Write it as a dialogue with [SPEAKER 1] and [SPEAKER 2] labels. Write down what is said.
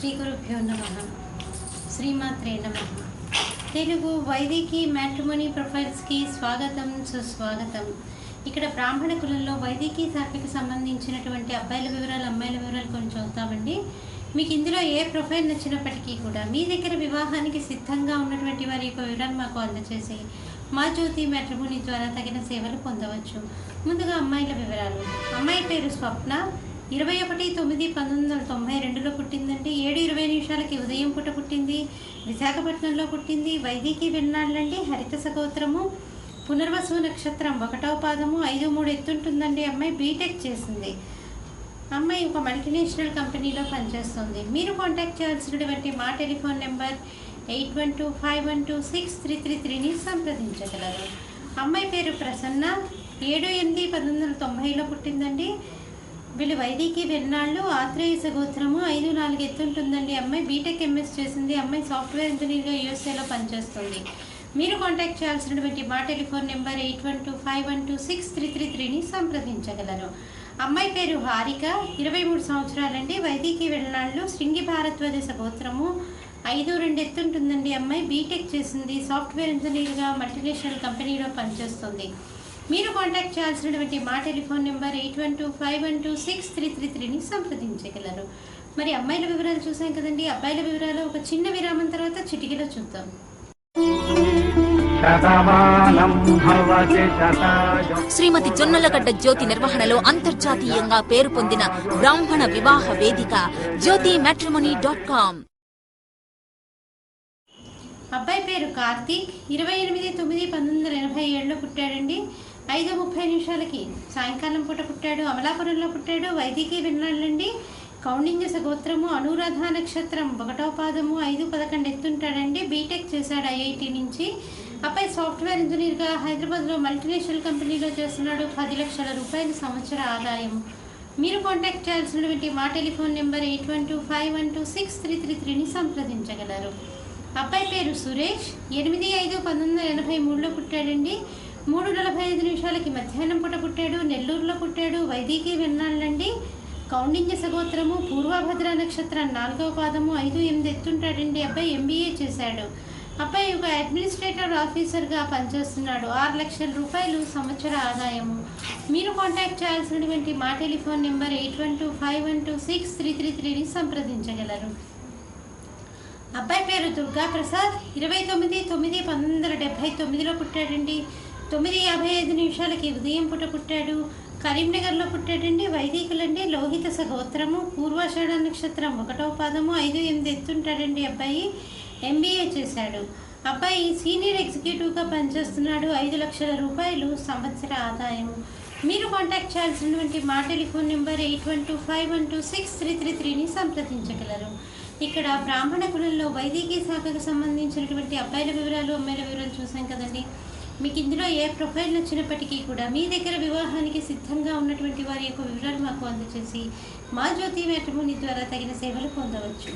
[SPEAKER 1] శ్రీ గురుభ్యో నమః. శ్రీమాత్రే నమః. తెలుగు వైదికి మ్యాట్రిమోనీ ప్రొఫైల్స్కి స్వాగతం, సుస్వాగతం. ఇక్కడ బ్రాహ్మణ కులంలో వైదికి శాఖకి సంబంధించినటువంటి అబ్బాయిల వివరాలు, అమ్మాయిల వివరాలు కొన్ని చూద్దామండి. మీకు ఇందులో ఏ ప్రొఫైల్ నచ్చినప్పటికీ కూడా మీ దగ్గర వివాహానికి సిద్ధంగా ఉన్నటువంటి వారి యొక్క వివరాలు మాకు అందజేసి మా జ్యోతి మ్యాట్రిమోనీ ద్వారా తగిన సేవలు పొందవచ్చు. ముందుగా అమ్మాయిల వివరాలు. అమ్మాయి పేరు స్వప్న. 21/9/1992లో పుట్టిందండి. 7:20 ఉదయం పూట పుట్టింది. విశాఖపట్నంలో పుట్టింది. వైదికి వెన్నాళ్ళండి. హరిత సగోత్రము. పునర్వసు నక్షత్రం 1వ పాదము. 5-3 ఎత్తుంటుందండి. అమ్మాయి బీటెక్ చేసింది. అమ్మాయి ఒక మల్టీనేషనల్ కంపెనీలో పనిచేస్తుంది. మీరు కాంటాక్ట్ చేయాల్సినటువంటి మా టెలిఫోన్ నెంబర్ 8125126333ని సంప్రదించగలరు. అమ్మాయి పేరు ప్రసన్న. 7/8/1990లో పుట్టిందండి. వీళ్ళు వైదికి వెన్నాళ్ళు. ఆత్రేయ సగోత్రము. 5-4 ఎత్తుంటుందండి. అమ్మాయి బీటెక్ ఎంఎస్ చేసింది. అమ్మాయి సాఫ్ట్వేర్ ఇంజనీర్గా యూఎస్ఏలో పనిచేస్తుంది. మీరు కాంటాక్ట్ చేయాల్సినటువంటి మా టెలిఫోన్ నెంబర్ 8125126333ని సంప్రదించగలరు. అమ్మాయి పేరు హారిక. 23 సంవత్సరాలండి. వైదికి వెన్నాళ్ళు. శృంగి భారద్వాజ సగోత్రము. 5-2 ఎత్తుంటుందండి. అమ్మాయి బీటెక్ చేసింది. సాఫ్ట్వేర్ ఇంజనీర్గా మల్టీనేషనల్ కంపెనీలో పనిచేస్తుంది. మీరు కాంటాక్ట్ చేయాల్సినటువంటి మా టెలిఫోన్ నెంబర్ 8125126333ని సంప్రదించగలరు. మరి అమ్మాయిల వివరాలు చూసాం కదండి. అబ్బాయిల వివరాలు ఒక చిన్న విరామం తర్వాత చిటికలో చూద్దాం.
[SPEAKER 2] శ్రీమతి జొన్నలగడ్డ జ్యోతి నిర్వహణలో అంతర్జాతీయంగా పేరు పొందిన బ్రాహ్మణ వివాహ వేదిక jyotimatrimony.com.
[SPEAKER 1] అబ్బాయి పేరు కార్తీక్. 28/9/1987లో పుట్టాడండి. 5:30 సాయంకాలం పూట పుట్టాడు. అమలాపురంలో పుట్టాడు. వైదికి వెన్నాళ్ళండి. కౌండిన్య సగోత్రము. అనురాధ నక్షత్రం 1వ పాదము. 5-11 ఎత్తుంటాడండి. బీటెక్ చేశాడు ఐఐటి నుంచి. అబ్బాయి సాఫ్ట్వేర్ ఇంజనీర్గా హైదరాబాద్లో మల్టీనేషనల్ కంపెనీలో చేస్తున్నాడు. 10 లక్షల రూపాయల సంవత్సర ఆదాయం. మీరు కాంటాక్ట్ చేయాల్సినటువంటి మా టెలిఫోన్ నెంబర్ 8125126333ని సంప్రదించగలరు. అబ్బాయి పేరు సురేష్. 8/5/1983లో పుట్టాడండి. 3:45 మధ్యాహ్నం పూట పుట్టాడు. నెల్లూరులో పుట్టాడు. వైదికి వెన్నాళ్ళండి. కౌండిన్య సగోత్రము. పూర్వభద్ర నక్షత్రం 4వ పాదము. 5-8 ఎత్తుంటాడండి. అబ్బాయి ఎంబీఏ చేశాడు. అబ్బాయి ఒక అడ్మినిస్ట్రేటివ్ ఆఫీసర్గా పనిచేస్తున్నాడు. 6 లక్షల రూపాయలు సంవత్సర ఆదాయము. మీరు కాంటాక్ట్ చేయాల్సినటువంటి మా టెలిఫోన్ నెంబర్ 8125126333ని సంప్రదించగలరు. అబ్బాయి పేరు దుర్గా ప్రసాద్. 29/9/1979లో పుట్టాడండి. 9:55 ఉదయం పూట పుట్టాడు. కరీంనగర్లో పుట్టాడండి. వైదికులండి. లోహిత సగోత్రము. పూర్వాషాఢ నక్షత్రం 1వ పాదము. 5-8 ఎత్తుంటాడండి. అబ్బాయి ఎంబీఏ చేశాడు. అబ్బాయి సీనియర్ ఎగ్జిక్యూటివ్గా పనిచేస్తున్నాడు. 5 లక్షల రూపాయలు సంవత్సర ఆదాయము. మీరు కాంటాక్ట్ చేయాల్సినటువంటి మా టెలిఫోన్ నెంబర్ 8125126333ని సంప్రదించగలరు. ఇక్కడ బ్రాహ్మణ కులంలో వైదికి శాఖకు సంబంధించినటువంటి అబ్బాయిల వివరాలు, అమ్మాయిల వివరాలు చూసాం కదండి. మీకు ఇందులో ఏ ప్రొఫైల్ నచ్చినప్పటికీ కూడా మీ దగ్గర వివాహానికి సిద్ధంగా ఉన్నటువంటి వారి యొక్క వివరాలు మాకు అందజేసి మా జ్యోతి మ్యాట్రిమోనీ ద్వారా తగిన సేవలు పొందవచ్చు.